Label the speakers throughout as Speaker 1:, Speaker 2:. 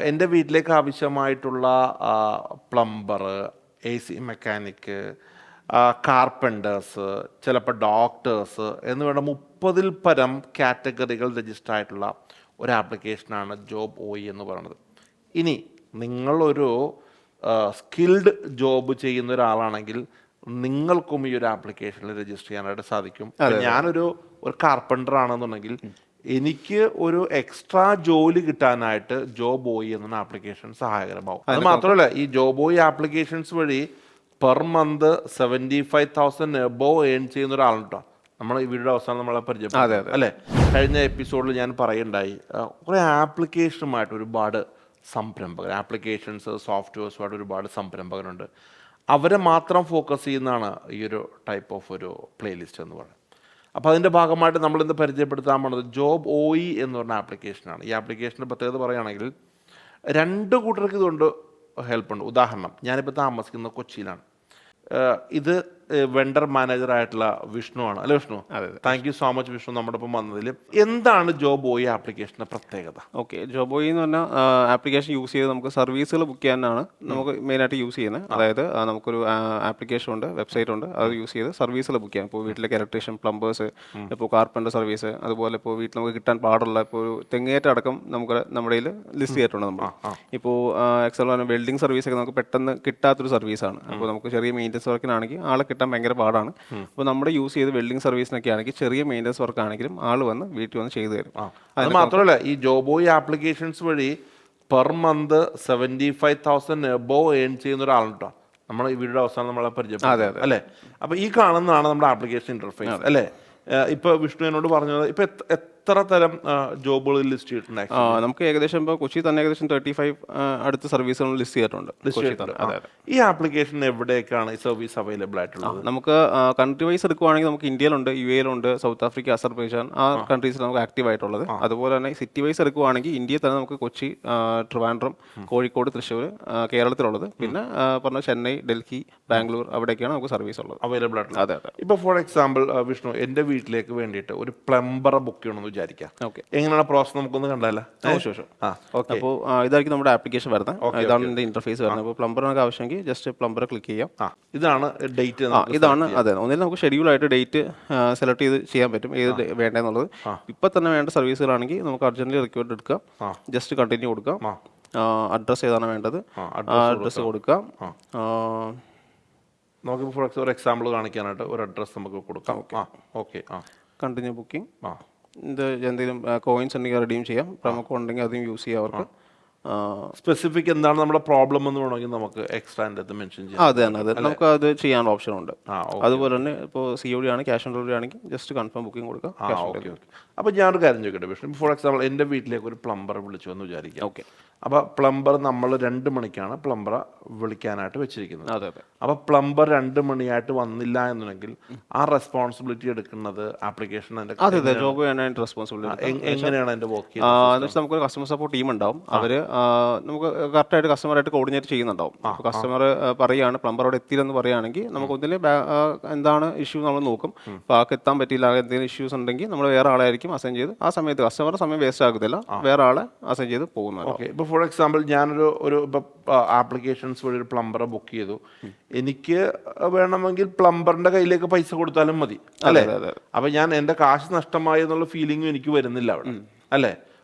Speaker 1: എൻ്റെ വീട്ടിലേക്ക് ആവശ്യമായിട്ടുള്ള plumber, A C mechanic, carpenter's, ചിലപ്പോൾ ഡോക്ടേഴ്സ് എന്ന് വേണ്ട 30-ൽ പരം കാറ്റഗറികൾ രജിസ്റ്റർ ആയിട്ടുള്ള ഒരു ആപ്ലിക്കേഷനാണ് ജോബ് OE എന്ന് പറയുന്നത്. ഇനി നിങ്ങളൊരു സ്കിൽഡ് ജോബ് ചെയ്യുന്ന ഒരാളാണെങ്കിൽ നിങ്ങൾക്കും ഈ ഒരു ആപ്ലിക്കേഷനിൽ രജിസ്റ്റർ ചെയ്യാനായിട്ട് സാധിക്കും. ഞാനൊരു കാർപ്പൻറ്റർ ആണെന്നുണ്ടെങ്കിൽ എനിക്ക് ഒരു എക്സ്ട്രാ ജോലി കിട്ടാനായിട്ട് ജോബ് OE എന്ന ആപ്ലിക്കേഷൻ സഹായകരമാവും. അത് മാത്രമല്ല, ഈ ജോബ് OE ആപ്ലിക്കേഷൻസ് വഴി പെർ മന്ത് 75,000 എബോവ് ഏൺ ചെയ്യുന്ന ഒരാളുണ്ടോ. നമ്മൾ ഈ വീഡിയോ അവസാനം നമ്മളെ പരിചയപ്പെടും അല്ലേ. കഴിഞ്ഞ എപ്പിസോഡിൽ ഞാൻ പറയുണ്ടായി, കുറേ ആപ്ലിക്കേഷനുമായിട്ട് ഒരുപാട് സംരംഭകർ, ആപ്ലിക്കേഷൻസ് സോഫ്റ്റ്വെയർസുമായിട്ട് ഒരുപാട് സംരംഭകരുണ്ട്. അവരെ മാത്രം ഫോക്കസ് ചെയ്യുന്നതാണ് ഈ ഒരു ടൈപ്പ് ഓഫ് ഒരു പ്ലേലിസ്റ്റ് എന്ന് പറയുന്നത്. അപ്പോൾ അതിൻ്റെ ഭാഗമായിട്ട് നമ്മളിന്ന് പരിചയപ്പെടുത്താൻ പോണത് ജോബ് OE എന്ന് പറഞ്ഞ ആപ്ലിക്കേഷനാണ്. ഈ ആപ്ലിക്കേഷൻ്റെ പ്രത്യേകത പറയുകയാണെങ്കിൽ 2 കൂട്ടർക്ക് ഇതുകൊണ്ട് ഹെൽപ്പുണ്ട്. ഉദാഹരണം, ഞാനിപ്പോൾ താമസിക്കുന്നത് കൊച്ചിയിലാണ്. ഇത് വെണ്ടർ മാനേജർ ആയിട്ടുള്ള വിഷ്ണു ആണ് അല്ലേ Vishnu? Thank you so much Vishnu നമ്മുടെ ഒപ്പം വന്നതിൽ. എന്താണ് ജോബ് OE ആപ്ലിക്കേഷന്റെ പ്രത്യേകത?
Speaker 2: ഓക്കെ, ജോബ് OE എന്ന് പറഞ്ഞാൽ ആപ്ലിക്കേഷൻ യൂസ് ചെയ്ത് നമുക്ക് സർവീസുകൾ ബുക്ക് ചെയ്യാനാണ് നമുക്ക് മെയിനായിട്ട് യൂസ് ചെയ്യുന്നത്. അതായത് നമുക്കൊരു ആപ്ലിക്കേഷൻ ഉണ്ട്, വെബ്സൈറ്റ് ഉണ്ട്, അത് യൂസ് ചെയ്ത് സർവീസുകൾ ബുക്ക് ചെയ്യാം. ഇപ്പോൾ വീട്ടിലേക്ക് ഇലക്ട്രീഷ്യൻ, പ്ലംബേഴ്സ്, ഇപ്പോൾ കാർപ്പൻ്റർ സർവീസ്, അതുപോലെ ഇപ്പോൾ വീട്ടിൽ നമുക്ക് കിട്ടാൻ പാടുള്ള ഇപ്പോൾ ഒരു തെങ്ങേറ്റ അടക്കം നമുക്ക് നമ്മുടെ ലിസ്റ്റ് ചെയ്തിട്ടുണ്ട്. നമ്മൾ ഇപ്പോൾ എക്സാമ്പിൾ വെൽഡിംഗ് സർവീസൊക്കെ നമുക്ക് പെട്ടെന്ന് കിട്ടാത്തൊരു സർവീസാണ്. അപ്പോൾ നമുക്ക് ചെറിയ മെയിൻ്റനൻസ് വർക്കിനാണെങ്കിൽ ആളെ കിട്ടാൻ ഭയങ്കര പാടാണ്. അപ്പോൾ നമ്മുടെ യൂസ് ചെയ്ത് വെൽഡിംഗ് സർവീസിനൊക്കെ ആണെങ്കിൽ ചെറിയ മെയിൻ്റനൻസ് വർക്ക് ആണെങ്കിലും ആൾ വന്ന് വീട്ടിൽ വന്ന് ചെയ്തു തരും.
Speaker 1: അത് മാത്രമല്ല, ഈ ജോബ് OE ആപ്ലിക്കേഷൻസ് വഴി പെർ മന്ത് 75,000 എബോവ് ഏൺ ചെയ്യുന്ന ഒരാളുണ്ടോ. നമ്മൾ ഈ വീഡിയോ അവസാനം നമ്മളെ പരിചയപ്പെടും അല്ലേ. അപ്പോൾ ഈ കാണുന്നതാണ് നമ്മുടെ ആപ്ലിക്കേഷൻ ഇന്റർഫേസ് അല്ലേ. ഇപ്പോൾ വിഷ്ണു എന്നോട് പറഞ്ഞത് ഇപ്പോൾ എത്ര തരം ജോബുകൾ ലിസ്റ്റ് ചെയ്തിട്ടുണ്ട്?
Speaker 2: നമുക്ക് ഏകദേശം ഇപ്പോൾ കൊച്ചി തന്നെ ഏകദേശം 35 അടുത്ത സർവീസുകൾ ലിസ്റ്റ് ചെയ്തിട്ടുണ്ട്.
Speaker 1: ഈ ആപ്ലിക്കേഷൻ എവിടേക്കാണ് ഈ സർവീസ് അവൈലബിൾ ആയിട്ടുള്ളത്?
Speaker 2: നമുക്ക് കൺട്രി വൈസ് എടുക്കുവാണെങ്കിൽ നമുക്ക് ഇന്ത്യയിലുണ്ട്, UAE-ലുണ്ട്, സൗത്ത് ആഫ്രിക്ക, അസർബൈജാൻ, ആ കൺട്രീസിൽ നമുക്ക് ആക്റ്റീവ് ആയിട്ടുള്ളത്. അതുപോലെ തന്നെ സിറ്റി വൈസ് എടുക്കുവാണെങ്കിൽ ഇന്ത്യയിൽ തന്നെ നമുക്ക് കൊച്ചി, ട്രിവാൻഡ്രം, കോഴിക്കോട്, തൃശ്ശൂർ, കേരളത്തിലുള്ളത്, പിന്നെ പറഞ്ഞ ചെന്നൈ, ഡൽഹി, ബാംഗ്ലൂർ, അവിടേക്കാണ് നമുക്ക് സർവീസ് ഉള്ളത്
Speaker 1: അവൈലബിൾ ആയിട്ടുള്ളത്. അതെ. ഇപ്പോൾ ഫോർ എക്സാമ്പിൾ വിഷ്ണു, എൻ്റെ വീട്ടിലേക്ക് വേണ്ടിയിട്ട് ഒരു പ്ലംബറെ ബുക്ക് ചെയ്യണമെന്ന് വിചാരിക്കാം. എങ്ങനെയാണ് പ്രോസസ് നമുക്കൊന്ന് കണ്ടല്ലോ.
Speaker 2: അപ്പോൾ ഇതായിരിക്കും നമ്മുടെ ആപ്ലിക്കേഷൻ വരുന്നത്. ഇതാണ് ഇതിന്റെ ഇന്റർഫേസ് വരുന്നത്. അപ്പോൾ പ്ലംബറിനൊക്കെ ആവശ്യമെങ്കിൽ ജസ്റ്റ് പ്ലംബറെ ക്ലിക്ക് ചെയ്യാം.
Speaker 1: ഇതാണ് ഡേറ്റ്.
Speaker 2: ഇതാണ് അതെ. ഒന്നിൽ നമുക്ക് ഷെഡ്യൂൾ ആയിട്ട് ഡേറ്റ് സെലക്ട് ചെയ്ത് ചെയ്യാൻ പറ്റും, ഏത് വേണ്ടതെന്നുള്ളത്. ഇപ്പം തന്നെ വേണ്ട സർവീസുകളാണെങ്കിൽ നമുക്ക് അർജന്റ്ലി റിക്വയർഡ് എടുക്കാം, ജസ്റ്റ് കണ്ടിന്യൂ കൊടുക്കാം. അഡ്രസ്സ് ഏതാണ് വേണ്ടത്, അഡ്രസ്സ് കൊടുക്കാം.
Speaker 1: നമുക്ക് ഫോർ എക്സാമ്പിൾ കാണിക്കാനായിട്ട് ഒരു അഡ്രസ്സ് നമുക്ക് കൊടുക്കാം. Okay,
Speaker 2: continue booking. ഇത് എന്തെങ്കിലും കോയിൻസ് ഉണ്ടെങ്കിൽ റെഡീം ചെയ്യാം, പ്രൊമോ കോഡ് ഉണ്ടെങ്കിൽ അതും യൂസ് ചെയ്യാം അവർക്ക്.
Speaker 1: സ്പെസിഫിക് എന്താണ് നമ്മുടെ പ്രോബ്ലം എന്ന് വേണമെങ്കിൽ നമുക്ക് എക്സ്ട്രാ മെൻഷൻ ചെയ്യാം.
Speaker 2: അതെ, നമുക്ക് അത് ചെയ്യാനുള്ള ഓപ്ഷൻ ഉണ്ട്. അതുപോലെ തന്നെ ഇപ്പോൾ COD ആണ്, ക്യാഷ് ഓൺ ഡെലിവറി ആണെങ്കിൽ ജസ്റ്റ് കൺഫേം ബുക്കിംഗ് കൊടുക്കാം.
Speaker 1: അപ്പോൾ ഞാനൊരു കാര്യം ചോദിക്കട്ടെ വിഷ്ണു, ഫോർ എക്സാമ്പിൾ എൻ്റെ വീട്ടിലേക്ക് ഒരു പ്ലംബറെ വിളിച്ചു എന്ന് വിചാരിക്കാം. ഓക്കെ, അപ്പോൾ പ്ലംബർ നമ്മൾ 2 മണിക്കാണ് പ്ലംബറെ വിളിക്കാനായിട്ട് വെച്ചിരിക്കുന്നത്. അപ്പോൾ പ്ലംബർ 2 മണിയായിട്ട് വന്നില്ല എന്നുണ്ടെങ്കിൽ ആ റെസ്പോൺസിബിലിറ്റി എടുക്കുന്നത് ആപ്ലിക്കേഷൻ
Speaker 2: ജോബ് റെസ്പോൺസിബിലിറ്റി
Speaker 1: എങ്ങനെയാണ് അതിന്റെ വർക്ക്?
Speaker 2: നമുക്ക് കസ്റ്റമർ സപ്പോർട്ട് ടീം ഉണ്ടാവും. അവര് നമുക്ക് കറക്റ്റായിട്ട് കസ്റ്റമറായിട്ട് കോർഡിനേറ്റ് ചെയ്യുന്നുണ്ടാവും. കസ്റ്റമർ പറയുകയാണ് പ്ലംബർ അവിടെ എത്തിയില്ലെന്ന് പറയുകയാണെങ്കിൽ നമുക്ക് ഒന്നിലെ എന്താണ് ഇഷ്യൂ നമ്മൾ നോക്കും. അപ്പോൾ ആൾക്ക് എത്താൻ പറ്റിയില്ല, എന്തെങ്കിലും ഇഷ്യൂസ് ഉണ്ടെങ്കിൽ നമ്മൾ വേറെ ആളായിരിക്കും അസൈൻ ചെയ്ത് ആ സമയത്ത് കസ്റ്റമറുടെ സമയം വേസ്റ്റ് ആകത്തില്ല, വേറെ ആളെ അസൈൻ ചെയ്ത് പോകുന്നത്.
Speaker 1: ഇപ്പോൾ ഫോർ എക്സാമ്പിൾ ഞാനൊരു ആപ്ലിക്കേഷൻസ് വഴി ഒരു പ്ലംബറെ ബുക്ക് ചെയ്തു. എനിക്ക് വേണമെങ്കിൽ പ്ലംബറിന്റെ കയ്യിലേക്ക് പൈസ കൊടുത്താലും മതി അല്ലേ. അപ്പൊ ഞാൻ എൻ്റെ കാശ് നഷ്ടമായി എന്നുള്ള ഫീലിംഗും എനിക്ക് വരുന്നില്ല അവിടെ അല്ലേ.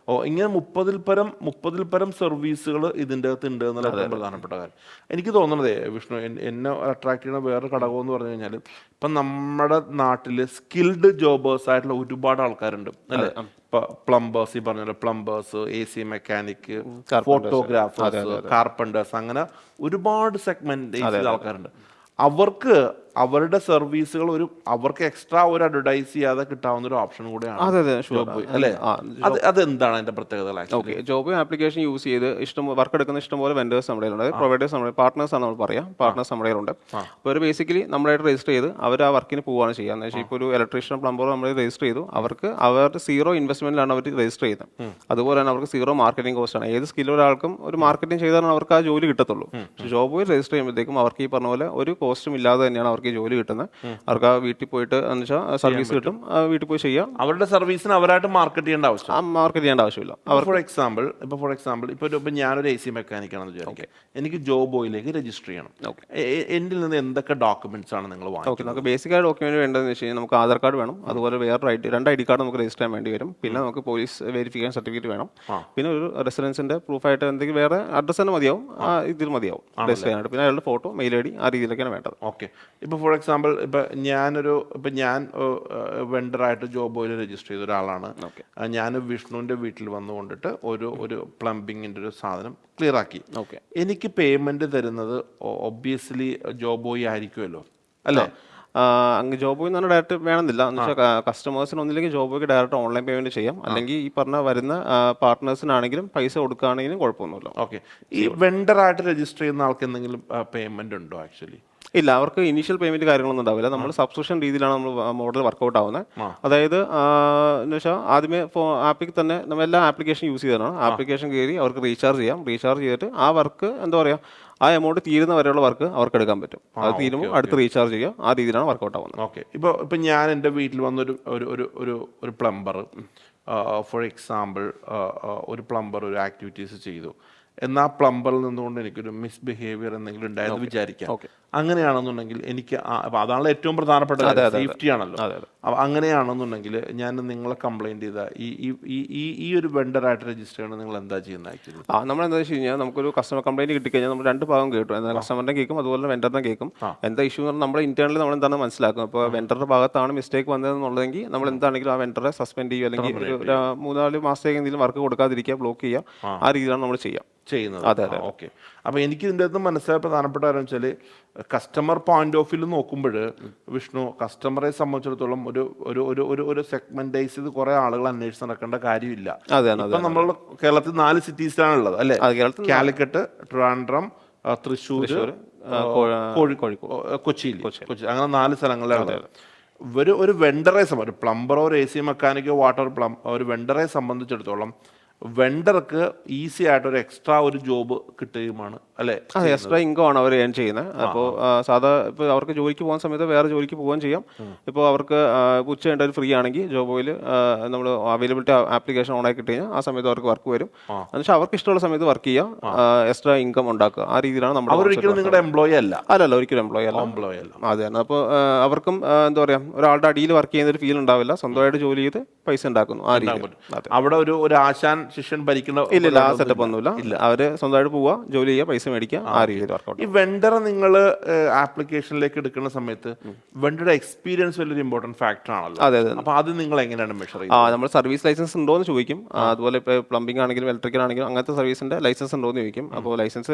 Speaker 1: ഇങ്ങനെ 30-ൽ പരം സർവീസുകൾ ഇതിൻ്റെ അകത്ത് ഉണ്ട് എന്നുള്ള ഏറ്റവും പ്രധാനപ്പെട്ട കാര്യം. എനിക്ക് തോന്നുന്നത് വിഷ്ണു, എന്നെ അട്രാക്ട് ചെയ്യുന്ന വേറൊരു ഘടകം എന്ന് പറഞ്ഞു കഴിഞ്ഞാൽ ഇപ്പം നമ്മുടെ നാട്ടിൽ സ്കിൽഡ് ജോബേഴ്സ് ആയിട്ടുള്ള ഒരുപാട് ആൾക്കാരുണ്ട് അല്ലേ. ഇപ്പം പ്ലംബേഴ്സ്, ഈ പറഞ്ഞ plumbers, AC mechanic, photographers, carpenter's, അങ്ങനെ ഒരുപാട് സെഗ്മെന്റ് ആൾക്കാരുണ്ട്. അവർക്ക് അവരുടെ സർവീസുകൾ അവർക്ക് എക്സ്ട്രാ ഒരു അഡ്വർടൈസ് ചെയ്യാതെ കിട്ടാവുന്ന ഒരു ഓപ്ഷൻ കൂടെയാണ് അല്ലേ. അതെന്താണ് അതിന്റെ പ്രത്യേകത?
Speaker 2: ഓക്കെ, ജോബ് ആപ്ലിക്കേഷൻ യൂസ് ചെയ്ത് വർക്ക് എടുക്കുന്ന ഇഷ്ടംപോലെ വെൻഡേഴ്സ് നമ്മുടെ ഉണ്ട്, പ്രൊവൈഡേഴ്സ് നമ്മുടെ പാർട്ട്നേഴ്സ് ആണ് നമ്മൾ പറയാം. പാർട്ട്നേഴ്സ് നമ്മുടെ ഉണ്ട്. അപ്പോൾ ഒരു ബേസിക്കലി നമ്മളായിട്ട് രജിസ്റ്റർ ചെയ്ത് അവർ ആ വർക്കിന് പോവുകയാണ് ചെയ്യുക. എന്ന് വെച്ചാൽ ഇപ്പോൾ ഒരു ഇലക്ട്രീഷ്യൻ, പ്ലംബർ നമ്മൾ രജിസ്റ്റർ ചെയ്തു, അവർക്ക് അവരുടെ 0 ഇൻവെസ്റ്റ്മെന്റിലാണ് അവർ രജിസ്റ്റർ ചെയ്യുന്നത്. അതുപോലെ തന്നെ അവർക്ക് 0 മാർക്കറ്റിംഗ് കോസ്റ്റ് ആണ്. ഏത് സ്കിൽ ഒരാൾക്കും ഒരു മാർക്കറ്റിംഗ് ചെയ്താലാണ് അവർക്ക് ആ ജോലി കിട്ടത്തുള്ളൂ. പക്ഷേ ജോബ് രജിസ്റ്റർ ചെയ്യുമ്പോഴത്തേക്കും അവർക്ക് ഈ പറഞ്ഞ പോലെ ഒരു കോസ്റ്റും ഇല്ലാതെ തന്നെയാണ് അവർക്ക് അവർക്ക് ജോലി കിട്ടുന്നത്. അവർക്ക് ആ വീട്ടിൽ പോയിട്ട് എന്ന് വെച്ചാൽ സർവീസ് കിട്ടും, വീട്ടിൽ പോയി ചെയ്യാം.
Speaker 1: അവരുടെ സർവീസിന് അവരായിട്ട് മാർക്കറ്റ് ചെയ്യേണ്ട ആവശ്യം
Speaker 2: മാർക്കറ്റ് ചെയ്യേണ്ട ആവശ്യമില്ല.
Speaker 1: ഫോർ എക്സാമ്പിൾ ഇപ്പോൾ ഞാനൊരു AC മെക്കാനിക്കാണെന്ന് വിചാരിക്കാം, എനിക്ക് ജോബ് ഓയിലേക്ക് രജിസ്റ്റർ ചെയ്യണം. എൻ്റെ നിന്ന് എന്തൊക്കെ ഡോക്യുമെന്റ്സ് ആണ് നിങ്ങൾ വാങ്ങിക്കുന്നത്?
Speaker 2: നമുക്ക് ബേസിക് ആയ ഡോക്യുമെന്റ് വേണ്ടതെന്ന് വെച്ച് കഴിഞ്ഞാൽ നമുക്ക് ആധാർ കാർഡ് വേണം, അതുപോലെ വേറെ രണ്ട് ID കാർഡ് നമുക്ക് രജിസ്റ്റർ ചെയ്യാൻ വേണ്ടി വരും. പിന്നെ നമുക്ക് പോലീസ് വെരിഫിക്കേഷൻ സർട്ടിഫിക്കറ്റ് വേണം. പിന്നെ ഒരു റെസിഡൻസിന്റെ പ്രൂഫായിട്ട് എന്തെങ്കിലും വേറെ അഡ്രസ് തന്നെ മതിയാവും, ഇതിൽ മതിയാവും രജിസ്റ്റർ ചെയ്യാനായിട്ട്. പിന്നെ അയാളുടെ ഫോട്ടോ, മെയിൽ ID ആ രീതിയിലൊക്കെയാണ് വേണ്ടത്.
Speaker 1: ഓക്കെ. ഇപ്പോൾ ഫോർ എക്സാമ്പിൾ ഞാൻ വെണ്ടറായിട്ട് ജോബ് ഓയിൽ രജിസ്റ്റർ ചെയ്ത ഒരാളാണ്. ഞാൻ വിഷ്ണുവിൻ്റെ വീട്ടിൽ വന്നുകൊണ്ടിട്ട് ഒരു പ്ലംബിങ്ങിൻ്റെ ഒരു സാധനം ക്ലിയർ ആക്കി. എനിക്ക് പേയ്മെന്റ് തരുന്നത് ഒബ്വിയസ്ലി ജോബ് ബോയ് ആയിരിക്കുമല്ലോ, അല്ലേ?
Speaker 2: അങ്ങ് ജോബ് ബോയ് എന്ന് പറഞ്ഞാൽ ഡയറക്റ്റ് വേണമെന്നില്ല. എന്ന് വെച്ചാൽ കസ്റ്റമേഴ്സിന് ഒന്നില്ലെങ്കിൽ ജോബ് ബോയ്ക്ക് ഡയറക്റ്റ് ഓൺലൈൻ പേയ്മെന്റ് ചെയ്യാം, അല്ലെങ്കിൽ ഈ പറഞ്ഞ വരുന്ന പാർട്ട്നേഴ്സിനാണെങ്കിലും പൈസ കൊടുക്കുകയാണെങ്കിലും കുഴപ്പമൊന്നുമില്ല.
Speaker 1: ഓക്കെ. ഈ വെണ്ടറായിട്ട് രജിസ്റ്റർ ചെയ്യുന്ന ആൾക്ക് എന്തെങ്കിലും പേയ്മെന്റ് ഉണ്ടോ ആക്ച്വലി?
Speaker 2: ഇല്ല, അവർക്ക് ഇനീഷ്യൽ പേയ്മെന്റ് കാര്യങ്ങളൊന്നും ഉണ്ടാവില്ല. നമ്മൾ സബ്സ്ക്രിപ്ഷൻ രീതിയിലാണ് നമ്മൾ മോഡൽ വർക്കൗട്ട് ആവുന്നത്. അതായത് എന്ന് വെച്ചാൽ ആദ്യമേ ആപ്പിൽ തന്നെ നമ്മൾ എല്ലാ ആപ്ലിക്കേഷൻ യൂസ് ചെയ്തതാണ്. ആപ്ലിക്കേഷൻ കയറി അവർക്ക് റീചാർജ് ചെയ്യാം. റീചാർജ് ചെയ്തിട്ട് ആ വർക്ക് എന്താ പറയുക, ആ എമൗണ്ട് തീരുന്ന വരെയുള്ള വർക്ക് അവർക്ക് എടുക്കാൻ പറ്റും. അത് തീരുമ്പോൾ അടുത്ത് റീചാർജ് ചെയ്യുക. ആ രീതിയിലാണ് വർക്കൗട്ട് ആവുന്നത്.
Speaker 1: ഓക്കെ. ഇപ്പോൾ ഞാൻ എൻ്റെ വീട്ടിൽ വന്നൊരു പ്ലംബർ, ഫോർ എക്സാമ്പിൾ ഒരു പ്ലംബർ ഒരു ആക്ടിവിറ്റീസ് ചെയ്തു, എന്നാൽ പ്ലംബറിൽ നിന്നുകൊണ്ട് എനിക്കൊരു മിസ്ബിഹേവിയർ എന്തെങ്കിലും ഉണ്ടായെന്ന് വിചാരിക്കാം. അങ്ങനെയാണെന്നുണ്ടെങ്കിൽ എനിക്ക് അതാണല്ലോ ഏറ്റവും പ്രധാനപ്പെട്ട സേഫ്റ്റി ആണല്ലോ. അപ്പോൾ അങ്ങനെയാണെന്നുണ്ടെങ്കിൽ ഞാൻ നിങ്ങളെ കംപ്ലൈൻറ്റ് ചെയ്താൽ ഈ ഒരു വെണ്ടറായിട്ട് രജിസ്റ്റർ ചെയ്യണം, നിങ്ങൾ എന്താ ചെയ്യുന്നത് ആക്ച്വലി?
Speaker 2: നമ്മൾ എന്താ വെച്ച് കഴിഞ്ഞാൽ നമുക്കൊരു കസ്റ്റമർ കംപ്ലൈൻറ്റ് കിട്ടിക്കഴിഞ്ഞാൽ നമ്മൾ രണ്ട് ഭാഗം കേട്ടു. എന്നാൽ കസ്റ്റമറിനെ കേൾക്കും, അതുപോലെ വെണ്ടറിനെ കേൾക്കും. എന്താ ഇഷ്യൂ എന്ന് പറഞ്ഞാൽ നമ്മൾ ഇന്റേണലി നമ്മൾ എന്താണ് മനസ്സിലാക്കും. അപ്പോൾ വെണ്ടറുടെ ഭാഗത്താണ് മിസ്റ്റേക്ക് വന്നതെന്നുള്ളതെങ്കിൽ നമ്മൾ എന്താണെങ്കിലും ആ വെണ്ടറെ സസ്പെൻഡ് ചെയ്യുക, അല്ലെങ്കിൽ ഒരു 3-4 മാസത്തേക്ക് എന്തെങ്കിലും വർക്ക് കൊടുക്കാതിരിക്കുക, ബ്ലോക്ക് ചെയ്യുക. ആ രീതിയിലാണ് നമ്മൾ ചെയ്യുന്നത്.
Speaker 1: അതെ. ഓക്കെ. അപ്പോൾ എനിക്ക് ഇതിൻ്റെ അകത്ത് മനസ്സിലായ പ്രധാനപ്പെട്ട കാര്യം വെച്ചാൽ കസ്റ്റമർ പോയിന്റ് ഓഫ് വ്യൂ നോക്കുമ്പോൾ വിഷ്ണു, കസ്റ്റമറെ സംബന്ധിച്ചിടത്തോളം ഒരു സെഗ്മെന്റൈസ് ചെയ്ത് കുറെ ആളുകൾ അന്വേഷിച്ച് നടക്കേണ്ട കാര്യമില്ല. ഇപ്പം നമ്മൾ കേരളത്തിൽ 4 സിറ്റീസിലാണുള്ളത്, അല്ലേ? കാലിക്കറ്റ്, ട്രിവാൻഡ്രം, തൃശ്ശൂർ, കോഴിക്കോട്, കൊച്ചി, അങ്ങനെ 4 സ്ഥലങ്ങളിലാണ്. ഒരു വെണ്ടറെ ഒരു പ്ലംബറോ ഒരു AC മെക്കാനിക്കോ ഒരു വെണ്ടറെ സംബന്ധിച്ചിടത്തോളം വെണ്ടർക്ക് ഈസി ആയിട്ട് ഒരു എക്സ്ട്രാ ഒരു ജോബ് കിട്ടുകയുമാണ്, അല്ലേ?
Speaker 2: അതെ, എക്സ്ട്രാ ഇൻകം ആണ് അവർ ഏൺ ചെയ്യുന്നത്. അപ്പോൾ സാധാ ഇപ്പോൾ അവർക്ക് ജോലിക്ക് പോകുന്ന സമയത്ത് വേറെ ജോലിക്ക് പോകാൻ ചെയ്യാം. ഇപ്പോൾ അവർക്ക് ഉച്ച കഴിഞ്ഞ ഒരു ഫ്രീ ആണെങ്കിൽ ജോബ് ഓയിൽ നമ്മൾ അവൈലബിലിറ്റി ആപ്ലിക്കേഷൻ ഓൺ ആക്കി കിട്ടി കഴിഞ്ഞാൽ ആ സമയത്ത് അവർക്ക് വർക്ക് വരും. എന്നുവെച്ചാൽ അവർക്ക് ഇഷ്ടമുള്ള സമയത്ത് വർക്ക് ചെയ്യാം, എക്സ്ട്രാ ഇൻകം ഉണ്ടാക്കുക. ആ രീതിയിലാണ് നമ്മൾ.
Speaker 1: ഒരിക്കലും നിങ്ങളുടെ എംപ്ലോയി അല്ല.
Speaker 2: ഒരിക്കലും എംപ്ലോയി അല്ല. അതെ. അപ്പോൾ അവർക്കും എന്താ പറയുക, ഒരാളുടെ അടിയിൽ വർക്ക് ചെയ്യുന്ന ഒരു ഫീൽ ഉണ്ടാവില്ല. സ്വന്തമായിട്ട് ജോലി ചെയ്ത് പൈസ ഉണ്ടാക്കുന്നു. ആ രീതി.
Speaker 1: അവിടെ ഒരു ആശാൻ ശിഷ്യൻ ഭരിക്കുന്ന
Speaker 2: ഇല്ല, ആ സെറ്റപ്പ് ഒന്നുമില്ല. അവര് സ്വന്തമായിട്ട് പോവുക, ജോലി ചെയ്യുക, പൈസ മേടിക്കുക, ആ രീതിയിൽ വർക്കൗട്ട്.
Speaker 1: ഈ വെണ്ടർ നിങ്ങൾ ആപ്ലിക്കേഷനിലേക്ക് എടുക്കുന്ന സമയത്ത് വെണ്ടറുടെ എക്സ്പീരിയൻസ് വലിയൊരു ഇമ്പോർട്ടന്റ് ഫാക്ടർ ആണല്ലോ.
Speaker 2: അതെ.
Speaker 1: അപ്പോൾ അത് നിങ്ങൾ എങ്ങനെയാണ് മെഷർ ചെയ്യുന്നത്?
Speaker 2: നമ്മൾ സർവീസ് ലൈസൻസ് ഉണ്ടോ എന്ന് ചോദിക്കും. അതുപോലെ ഇപ്പോൾ പ്ലംബിംഗ് ആണെങ്കിലും ഇലക്ട്രിക്കൽ ആണെങ്കിലും അങ്ങനത്തെ സർവീസിന്റെ ലൈസൻസ് ഉണ്ടോ എന്ന് ചോദിക്കും. അപ്പോൾ ലൈസൻസ്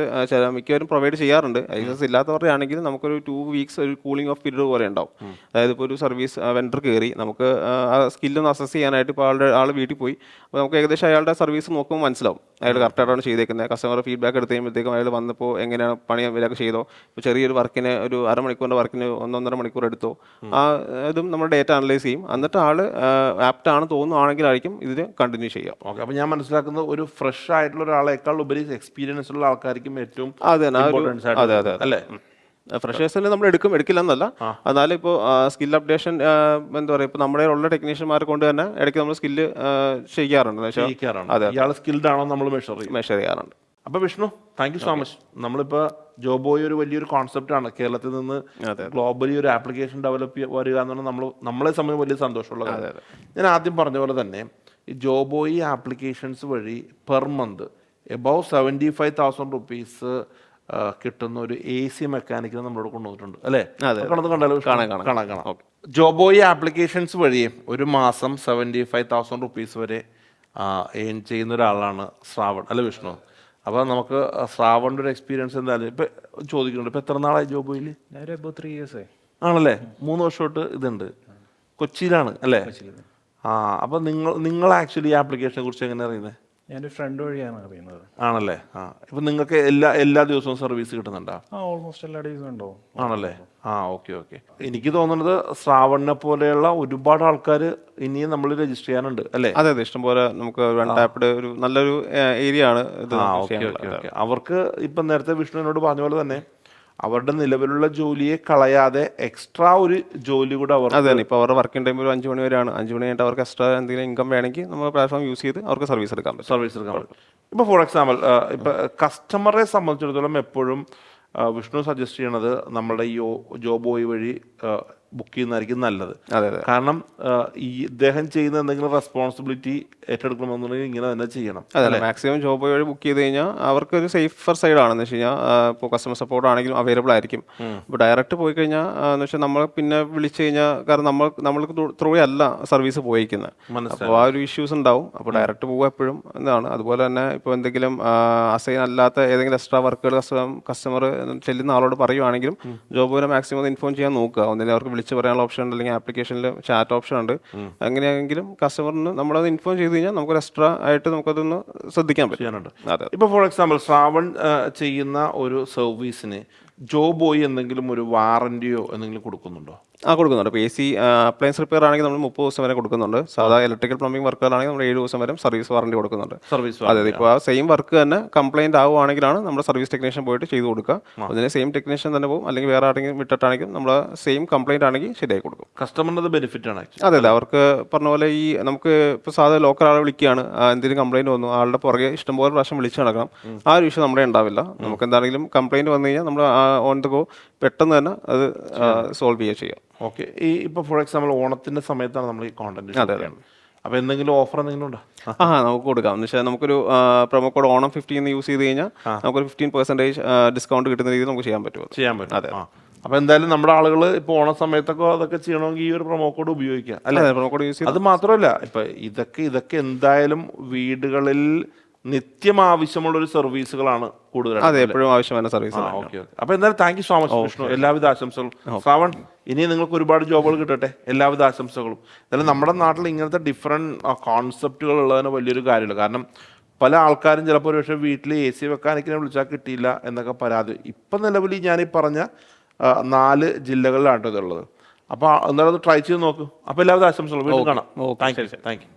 Speaker 2: മിക്കവരും പ്രൊവൈഡ് ചെയ്യാറുണ്ട്. ലൈസൻസ് ഇല്ലാത്തവരുടെ ആണെങ്കിൽ നമുക്കൊരു 2 വീക്സ് ഒരു കൂളിംഗ് ഓഫ് പീരീഡ് പോലെ ഉണ്ടാവും. അതായത് ഇപ്പോൾ ഒരു സർവീസ് വെണ്ടർ കയറി നമുക്ക് ആ സ്കില്ലൊന്ന് അസസ് ചെയ്യാനായിട്ട് ഇപ്പോൾ ആൾ വീട്ടിൽ പോയി, അപ്പോൾ നമുക്ക് ഏകദേശം അയാളുടെ സർവീസ് നോക്കുമ്പോൾ മനസ്സിലാവും അയാൾ കറക്റ്റായിട്ടാണ് ചെയ്തേക്കുന്നത്. കസ്റ്റമർ ഫീഡ്ബാക്ക് എടുത്ത് കഴിയുമ്പോഴത്തേക്കും അയാൾ വന്നപ്പോൾ എങ്ങനെയാണ് പണി വിലക്ക് ചെയ്തോ, ഇപ്പോൾ ചെറിയൊരു വർക്കിന് ഒരു അരമണിക്കൂറിൻ്റെ വർക്കിന് 1-1.5 മണിക്കൂർ എടുത്തോ, ആ ഇതും നമ്മൾ ഡേറ്റ അനലൈസ് ചെയ്യും. എന്നിട്ട് ആൾ ആപ്റ്റ് ആണ് തോന്നുകയാണെങ്കിലായിരിക്കും ഇതിന് കണ്ടിന്യൂ ചെയ്യുക.
Speaker 1: ഓക്കെ. അപ്പോൾ ഞാൻ മനസ്സിലാക്കുന്നത് ഒരു ഫ്രഷ് ആയിട്ടുള്ള ഒരാളെക്കാൾ ഉപരി എക്സ്പീരിയൻസ് ഉള്ള ആൾക്കാർക്കും ഏറ്റവും
Speaker 2: അതെ അല്ലേ. ഫ്രഷേഴ്സിന് നമ്മൾ എടുക്കില്ല എന്നല്ല, എന്നാലും ഇപ്പോൾ സ്കിൽ അപ്ഡേഷൻ എന്താ പറയുക, ഇപ്പോൾ നമ്മുടെ ഉള്ള ടെക്നീഷ്യന്മാരെ കൊണ്ട് തന്നെ ഇടയ്ക്ക് നമ്മൾ സ്കില്ല് ചെയ്യാറുണ്ട്.
Speaker 1: ഇയാൾ സ്കിൽഡ് ആണോ നമ്മൾ മെഷർ
Speaker 2: ചെയ്യാറുണ്ട്.
Speaker 1: അപ്പോൾ Vishnu, thank you so much. നമ്മളിപ്പോൾ ജോബ് ബോയ് ഒരു വലിയൊരു കോൺസെപ്റ്റാണ്. കേരളത്തിൽ നിന്ന് ഗ്ലോബലി ഒരു ആപ്ലിക്കേഷൻ ഡെവലപ്പ് വരിക എന്ന് പറഞ്ഞാൽ നമ്മളെ സംബന്ധിച്ച് വലിയ സന്തോഷമുള്ള കാര്യം. ഞാൻ ആദ്യം പറഞ്ഞ പോലെ തന്നെ ഈ ജോബ് ബോയ് ആപ്ലിക്കേഷൻസ് വഴി പെർ മന്ത് എബവ് 75,000 റുപ്പീസ് കിട്ടുന്ന ഒരു AC മെക്കാനിക്കിനെ നമ്മളോട് കൊണ്ടുവന്നിട്ടുണ്ട്, അല്ലേ? കാണാം. ജോബ് ബോയ് ആപ്ലിക്കേഷൻസ് വഴി ഒരു മാസം 75,000 റുപ്പീസ് വരെ ഏൺ ചെയ്യുന്ന ഒരാളാണ് ശ്രാവൺ, അല്ലേ വിഷ്ണു? അപ്പോൾ നമുക്ക് ശ്രാവണിൻ്റെ ഒരു എക്സ്പീരിയൻസ് എന്തായാലും ഇപ്പം ചോദിക്കുന്നുണ്ട്. ഇപ്പം എത്ര നാളായി ജോബ് ബോയിൽ?
Speaker 3: 3 years
Speaker 1: ആണല്ലേ. 3 വർഷമായിട്ട് ഇതുണ്ട്. കൊച്ചിയിലാണ്, അല്ലേ? അപ്പം നിങ്ങൾ ആക്ച്വലി ഈ ആപ്ലിക്കേഷനെ കുറിച്ച് എങ്ങനെ അറിയുന്നത്?
Speaker 3: ഞാനൊരു ഫ്രണ്ട് വഴിയാണ് അറിയുന്നത്.
Speaker 1: ആണല്ലേ. ഇപ്പം നിങ്ങൾക്ക് എല്ലാ ദിവസവും സർവീസ് കിട്ടുന്നുണ്ടോ?
Speaker 3: ഓൾമോസ്റ്റ് എല്ലാ ദിവസവും ഉണ്ടോ?
Speaker 1: ആണല്ലേ. ഓക്കെ. എനിക്ക് തോന്നുന്നത് ശ്രാവണിനെ പോലെയുള്ള ഒരുപാട് ആൾക്കാർ ഇനിയും നമ്മൾ രജിസ്റ്റർ ചെയ്യാനുണ്ട്, അല്ലേ?
Speaker 2: അതെ, ഇഷ്ടംപോലെ നമുക്ക് ഒരു നല്ലൊരു ഏരിയ ആണ് ഇത്.
Speaker 1: അവർക്ക് ഇപ്പം നേരത്തെ വിഷ്ണുവിനോട് പറഞ്ഞ പോലെ തന്നെ അവരുടെ നിലവിലുള്ള ജോലിയെ കളയാതെ എക്സ്ട്രാ ഒരു ജോലി കൂടെ അവർ
Speaker 2: അത് തന്നെ ഇപ്പോൾ അവരുടെ വർക്കിംഗ് ടൈം ഒരു 5 മണി വരെയാണ്. 5 മണി കഴിഞ്ഞിട്ട് അവർക്ക് എക്സ്ട്രാ എന്തെങ്കിലും ഇൻകം വേണമെങ്കിൽ നമ്മൾ പ്ലാറ്റ്ഫോം യൂസ് ചെയ്ത് അവർക്ക് സർവീസ് എടുക്കാൻ പറ്റും.
Speaker 1: സർവീസ് എടുക്കാൻ പറ്റും. ഇപ്പോൾ ഫോർ എക്സാമ്പിൾ ഇപ്പോൾ കസ്റ്റമറെ സംബന്ധിച്ചിടത്തോളം എപ്പോഴും വിഷ്ണു സജസ്റ്റ് ചെയ്യണത് നമ്മളുടെ ഈ ജോബോയ് വഴി ബുക്ക് ചെയ്യുന്നതായിരിക്കും നല്ലത്.
Speaker 2: അതെ അതെ.
Speaker 1: കാരണം ഈ ഇദ്ദേഹം ചെയ്യുന്ന എന്തെങ്കിലും റെസ്പോൺസിബിലിറ്റി ഏറ്റെടുക്കണമെന്നുണ്ടെങ്കിൽ ഇങ്ങനെ തന്നെ ചെയ്യണം.
Speaker 2: അതെ, മാക്സിമം ജോബ് വഴി ബുക്ക് ചെയ്ത് കഴിഞ്ഞാൽ അവർക്കൊരു സേഫർ സൈഡ് ആണെന്ന് വെച്ച് കഴിഞ്ഞാൽ ഇപ്പോൾ കസ്റ്റമർ സപ്പോർട്ട് ആണെങ്കിലും അവൈലബിൾ ആയിരിക്കും. ഇപ്പോൾ ഡയറക്റ്റ് പോയി കഴിഞ്ഞാൽ എന്ന് വെച്ചാൽ നമ്മൾ പിന്നെ വിളിച്ചു കഴിഞ്ഞാൽ കാരണം നമ്മൾക്ക് ത്രൂ അല്ല സർവീസ് പോയിരിക്കുന്നത്, അപ്പോൾ ആ ഒരു ഇഷ്യൂസ് ഉണ്ടാവും. അപ്പോൾ ഡയറക്റ്റ് പോകുക എപ്പോഴും എന്താണ്. അതുപോലെ തന്നെ ഇപ്പോൾ എന്തെങ്കിലും അസൈൻ അല്ലാത്ത ഏതെങ്കിലും എക്സ്ട്രാ വർക്കുകൾ കസ്റ്റമർ ചെല്ലുന്ന ആളോട് പറയുവാണെങ്കിലും ജോബ് മാക്സിമം ഇൻഫോം ചെയ്യാൻ നോക്കുക. ഒന്നിനെ അവർക്ക് വിളിച്ച് പറയാനുള്ള ഓപ്ഷൻ ഉണ്ട്, അല്ലെങ്കിൽ ആപ്ലിക്കേഷനിൽ ചാറ്റ് ഓപ്ഷൻ ഉണ്ട്. അങ്ങനെയാണെങ്കിലും കസ്റ്റമറിന് നമ്മളത് ഇൻഫോം ചെയ്ത് കഴിഞ്ഞാൽ നമുക്കൊരു എക്സ്ട്രാ ആയിട്ട് നമുക്കതൊന്ന് ശ്രദ്ധിക്കാൻ പറ്റും. അതെ.
Speaker 1: ഇപ്പോൾ ഫോർ എക്സാമ്പിൾ ശ്രാവൺ ചെയ്യുന്ന ഒരു സർവീസിന് ജോബോയ് എന്തെങ്കിലും ഒരു വാറന്റിയോ എന്തെങ്കിലും കൊടുക്കുന്നുണ്ടോ?
Speaker 2: കൊടുക്കുന്നുണ്ട്. ഇപ്പോൾ AC അപ്ലയൻസ് റിപ്പയർ ആണെങ്കിൽ നമ്മൾ 30 ദിവസം വരെ കൊടുക്കുന്നുണ്ട്. സാധാ ഇലക്ട്രിക്കൽ പ്ലംബിംഗ് വർക്കുകളാണെങ്കിൽ നമ്മൾ 7 ദിവസം വരെ സർവീസ് വാറണ്ടി കൊടുക്കുന്നുണ്ട്. അതെ, ഇപ്പോൾ ആ സെയിം വർക്ക് തന്നെ കംപ്ലൈന്റ് ആവുകയാണെങ്കിലാണ് നമ്മൾ സർവീസ് ടെക്നീഷ്യൻ പോയിട്ട് ചെയ്ത് കൊടുക്കുക. അതിന് സെയിം ടെക്നീഷ്യൻ തന്നെ പോകും, അല്ലെങ്കിൽ വേറെ ആരെങ്കിലും വിട്ടിട്ടാണെങ്കിൽ നമ്മൾ സെയിം കംപ്ലൈന്റ് ആണെങ്കിൽ ശരിയായി കൊടുക്കും.
Speaker 1: കസ്റ്റമറിന് ബെനിഫിറ്റ് ആണ്.
Speaker 2: അതെ, അവർക്ക് പറഞ്ഞ പോലെ ഈ നമുക്ക് ഇപ്പോൾ സാധാ ലോക്കൽ ആളെ വിളിക്കുകയാണ്, എന്തെങ്കിലും കംപ്ലൈന്റ് വന്നു, ആളുടെ പുറകെ ഇഷ്ടംപോലെ പ്രാവശ്യം വിളിച്ച് നടക്കണം. ആ ഒരു ഇഷ്യൂ നമ്മുടെ ഉണ്ടാവില്ല. നമുക്ക് എന്താണെങ്കിലും കംപ്ലൈന്റ് വന്നു കഴിഞ്ഞാൽ നമ്മൾ ഓൺ ദ ഗോ പെട്ടെന്ന് തന്നെ അത് സോൾവ് ചെയ്യുക ചെയ്യാം.
Speaker 1: ഓക്കെ. ഈ ഇപ്പോൾ ഫോർ എക്സാമ്പിൾ ഓണത്തിന്റെ സമയത്താണ് നമ്മൾ ഈ കോണ്ടന്റ്. അപ്പോൾ എന്തെങ്കിലും ഓഫർ എന്തെങ്കിലും ഉണ്ടോ?
Speaker 2: നമുക്ക് കൊടുക്കാം. എന്ന് വെച്ചാൽ നമുക്കൊരു പ്രൊമോ കോഡ് ഓണം 15 യൂസ് ചെയ്ത് കഴിഞ്ഞാൽ നമുക്കൊരു 15% ഡിസ്കൗണ്ട് കിട്ടുന്ന രീതിയിൽ നമുക്ക് ചെയ്യാൻ പറ്റും.
Speaker 1: അതെ. അപ്പോൾ എന്തായാലും നമ്മുടെ ആളുകൾ ഇപ്പോൾ ഓണ സമയത്തൊക്കെ അതൊക്കെ ചെയ്യണമെങ്കിൽ ഈ ഒരു പ്രൊമോ കോഡ് ഉപയോഗിക്കാം അല്ലേ?
Speaker 2: പ്രൊമോ കോഡ് യൂസ് ചെയ്യാം.
Speaker 1: അത് മാത്രമല്ല, ഇപ്പം ഇതൊക്കെ എന്തായാലും വീടുകളിൽ നിത്യം ആവശ്യമുള്ള ഒരു സർവീസുകളാണ് കൂടുതൽ.
Speaker 2: അതെ, എപ്പോഴും ആവശ്യമായ സർവീസ്.
Speaker 1: ഓക്കെ. അപ്പോൾ എന്തായാലും thank you so much Vishnu. എല്ലാവിധ ആശംസകളും. ശ്രാവൺ, ഇനി നിങ്ങൾക്ക് ഒരുപാട് ജോബുകൾ കിട്ടട്ടെ. എല്ലാവിധ ആശംസകളും. എന്നാലും നമ്മുടെ നാട്ടിൽ ഇങ്ങനത്തെ ഡിഫറെൻറ്റ് കോൺസെപ്റ്റുകൾ ഉള്ളതിന് വലിയൊരു കാര്യമില്ല. കാരണം പല ആൾക്കാരും ചിലപ്പോൾ ഒരു പക്ഷേ വീട്ടിൽ AC വെക്കാനൊക്കെ വിളിച്ചാൽ കിട്ടിയില്ല എന്നൊക്കെ പരാതി. ഇപ്പം നിലവിൽ ഞാനീ പറഞ്ഞ 4 ജില്ലകളിലാണ് ഇതുള്ളത്. അപ്പോൾ എന്തായാലും ട്രൈ ചെയ്ത് നോക്കൂ. അപ്പോൾ എല്ലാവിധ ആശംസകളും. വീണ്ടും കാണാം. Thank you.